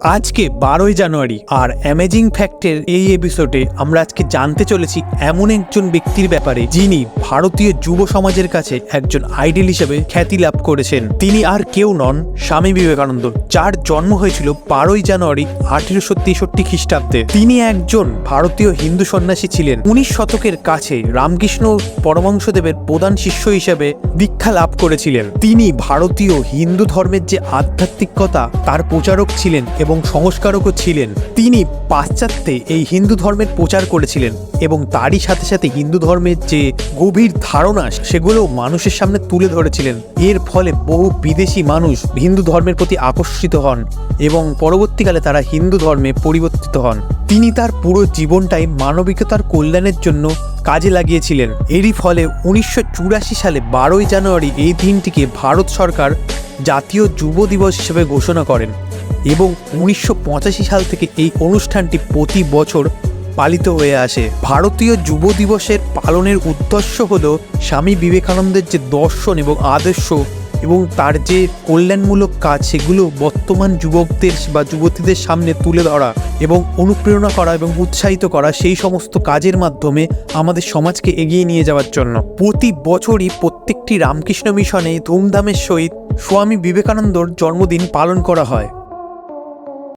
আজকে 12ই জানুয়ারি are amazing ফ্যাক্টের এই এপিসোডে আমরা আজকে জানতে চলেছি এমন একজন ব্যক্তির ব্যাপারে যিনি ভারতীয় যুব সমাজের কাছে একজন আইডল হিসেবে খ্যাতি লাভ করেছেন। তিনি আর কেউ নন, স্বামী বিবেকানন্দ, যার জন্ম হয়েছিল 12ই জানুয়ারি 1863 খ্রিস্টাব্দে। তিনি একজন ভারতীয় হিন্দু সন্ন্যাসী ছিলেন। 19 শতকের কাছে রামকৃষ্ণ পরমহংসদেবের প্রধান শিষ্য হিসেবে দীক্ষা লাভ করেছিলেন। তিনি ভারতীয় হিন্দু ধর্মের যে আধ্যাত্মিকতা তার প্রচারক ছিলেন এবং সংস্কারকও ছিলেন। তিনি পাশ্চাত্যে এই হিন্দু ধর্মের প্রচার করেছিলেন এবং তারই সাথে সাথে হিন্দু ধর্মের যে গভীর ধারণা সেগুলো মানুষের সামনে তুলে ধরেছিলেন। এর ফলে বহু বিদেশি মানুষ হিন্দু ধর্মের প্রতি আকর্ষিত হন এবং পরবর্তীকালে তারা হিন্দু ধর্মে পরিবর্তিত হন। তিনি তার পুরো জীবনটাই মানবিকতার কল্যাণের জন্য কাজে লাগিয়েছিলেন। এরই ফলে 1984 সালে 12ই জানুয়ারি এই দিনটিকে ভারত সরকার জাতীয় যুব দিবস হিসেবে ঘোষণা করেন এবং 1985 সাল থেকে এই অনুষ্ঠানটি প্রতি বছর পালিত হয়ে আসে। ভারতীয় যুব দিবসের পালনের উদ্দেশ্য হল স্বামী বিবেকানন্দের যে দর্শন এবং আদর্শ এবং তার যে কল্যাণমূলক কাজ সেগুলো বর্তমান যুবকদের বা যুবতীদের সামনে তুলে ধরা এবং অনুপ্রেরণা করা এবং উৎসাহিত করা, সেই সমস্ত কাজের মাধ্যমে আমাদের সমাজকে এগিয়ে নিয়ে যাওয়ার জন্য। প্রতি বছরই প্রত্যেকটি রামকৃষ্ণ মিশনে ধুমধামের সহিত স্বামী বিবেকানন্দর জন্মদিন পালন করা হয়।